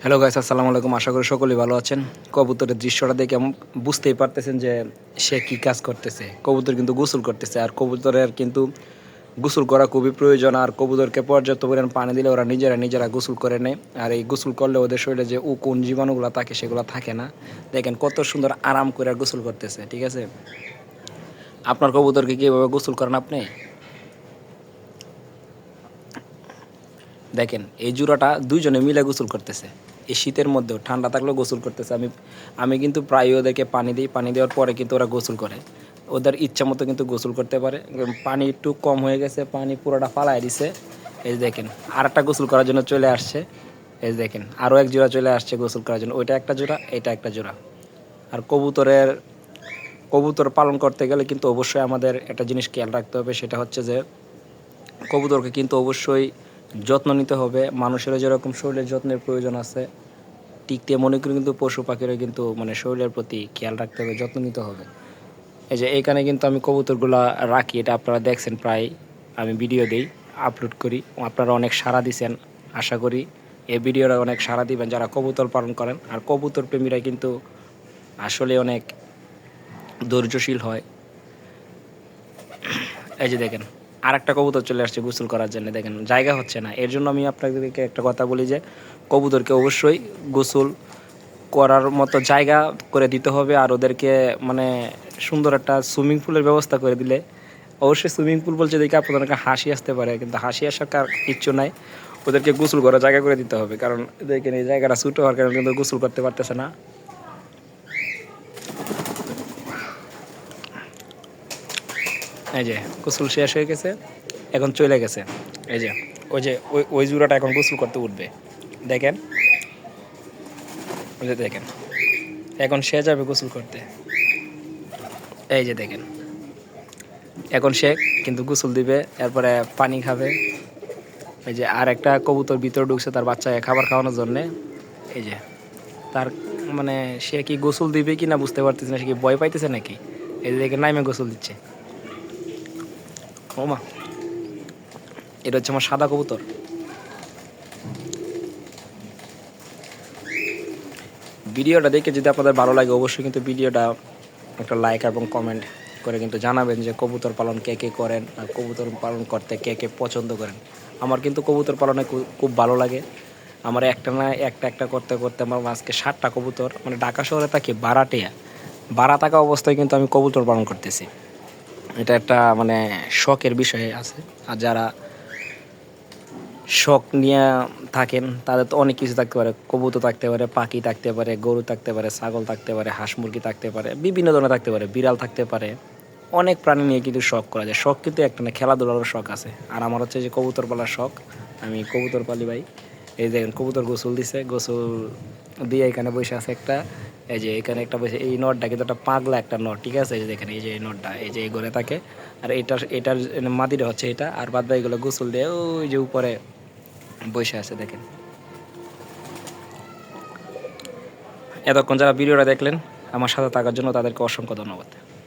Hello guys, আসসালামু আলাইকুম। আশা করি সকলেই ভালো আছেন। কবুতরের দৃশ্যটা দেখে বুঝতেই পারতেছেন যে সে কি কাজ করতেছে। কবুতর কিন্তু গোসল করতেছে, আর কবুতরের কিন্তু গোসল করা খুবই প্রয়োজন। আর কবুতরকে পর্যাপ্ত পরিমাণ পানি দিলে ওরা নিজেরা গোসল করে নেয়। আর এই গোসল করলে ওদের শরীরে যে কোন জীবাণুগুলো থাকে সেগুলো থাকে না। দেখেন কত সুন্দর আরাম করে গোসল করতেছে, ঠিক আছে। আপনার কবুতরকে কীভাবে গোসল করেন আপনি? দেখেন এই জোড়াটা দুইজনে মিলে গোসল করতেছে। এই শীতের মধ্যেও ঠান্ডা থাকলেও গোসল করতেছে। আমি আমি কিন্তু প্রায় ওদেরকে পানি দিই, পানি দেওয়ার পরে কিন্তু ওরা গোসল করে। ওদের ইচ্ছা মতো কিন্তু গোসল করতে পারে। পানি একটু কম হয়ে গেছে, পানি পুরোটা ফালায় দিছে। এই যে দেখেন আরেকটা গোসল করার জন্য চলে আসছে। এই যে দেখেন আরও এক জোড়া চলে আসছে গোসল করার জন্য। ওইটা একটা জোড়া, এটা একটা জোড়া। আর কবুতর পালন করতে গেলে কিন্তু অবশ্যই আমাদের একটা জিনিস খেয়াল রাখতে হবে, সেটা হচ্ছে যে কবুতরকে কিন্তু অবশ্যই যত্ন নিতে হবে। মানুষেরও যেরকম শরীরের যত্নের প্রয়োজন আছে, ঠিক তেমনি করে কিন্তু পশু পাখিরও কিন্তু মানে শরীরের প্রতি খেয়াল রাখতে হবে, যত্ন নিতে হবে। এই যে এইখানে কিন্তু আমি কবুতরগুলো রাখি, এটা আপনারা দেখছেন, প্রায় আমি ভিডিও দিই, আপলোড করি। আপনারা অনেক সাড়া দিছেন, আশা করি এই ভিডিওটা অনেক সাড়া দিবেন যারা কবুতর পালন করেন। আর কবুতর প্রেমীরা কিন্তু আসলে অনেক ধৈর্যশীল হয়। এই যে দেখেন আরেকটা কবুতর চলে আসছে গোসল করার জন্য। দেখেন জায়গা হচ্ছে না, এর জন্য আমি আপনাদেরকে একটা কথা বলি যে কবুতরকে অবশ্যই গোসল করার মতো জায়গা করে দিতে হবে। আর ওদেরকে মানে সুন্দর একটা সুইমিং পুলের ব্যবস্থা করে দিলে, অবশ্যই সুইমিং পুল বলছে দেখে আপনাদের অনেক হাসি আসতে পারে, কিন্তু হাসি আসার কিচ্ছু নাই। ওদেরকে গোসল করার জায়গা করে দিতে হবে, কারণ দেখেন এই জায়গাটা ছোটো হওয়ার কারণে কিন্তু গোসল করতে পারতেছে না। এই যে গোসল শেষ হয়ে গেছে, এখন চলে গেছে। এই যে ওই জোড়াটা এখন গোসল করতে উঠবে। দেখেন ওই যে দেখেন এখন সে যাবে গোসল করতে। এই যে দেখেন এখন সে কিন্তু গোসল দিবে, এরপরে পানি খাবে। এই যে আর একটা কবুতর ভিতরে ঢুকছে তার বাচ্চাকে খাবার খাওয়ানোর জন্যে। এই যে তার মানে সে কি গোসল দিবে কি না বুঝতে পারতেছে না, সে কি ভয় পাইতেছে নাকি। এই যে দেখেন নাইমে গোসল দিচ্ছে। ও মা, এটা হচ্ছে আমার সাদা কবুতর। ভিডিওটা দেখে যদি আপনাদের ভালো লাগে, অবশ্যই কিন্তু ভিডিওটা একটা লাইক এবং কমেন্ট করে কিন্তু জানাবেন যে কবুতর পালন কে কে করেন, আর কবুতর পালন করতে কে কে পছন্দ করেন। আমার কিন্তু কবুতর পালনে খুব ভালো লাগে। আমার একটা না একটা করতে করতে আমার আজকে 7টা কবুতর, মানে ঢাকা শহরে থাকি ভাড়া থাকা অবস্থায় কিন্তু আমি কবুতর পালন করতেছি। এটা একটা মানে শখের বিষয় আছে। আর যারা শখ নিয়ে থাকেন তাদের তো অনেক কিছু থাকতে পারে, কবুতর থাকতে পারে, পাখি থাকতে পারে, গরু থাকতে পারে, ছাগল থাকতে পারে, হাঁস মুরগি থাকতে পারে, বিভিন্ন ধরনের থাকতে পারে, বিড়াল থাকতে পারে। অনেক প্রাণী নিয়ে কিন্তু শখ করা যায়। শখ কিন্তু একটা না, খেলাধুলারও শখ আছে। আর আমার হচ্ছে যে কবুতর পালার শখ, আমি কবুতর পালি ভাই। এই দেখেন কবুতর গোসল দিছে, গোসল দিয়ে এখানে বসে আছে একটা। এই যে এখানে একটা বসে, এই নটটা কিন্তু একটা পাগলা একটা নট, ঠিক আছে। এই যে দেখেন এই যে এই নটটা এই যে এই ঘরে থাকে। আর এটার মাদিটা হচ্ছে এটা, আর বাদ বাকি গুলো গোসল দিয়ে ওই যে উপরে বসে আছে দেখেন। এতক্ষণ যারা ভিডিওটা দেখলেন আমার সাথে থাকার জন্য তাদেরকে অসংখ্য ধন্যবাদ।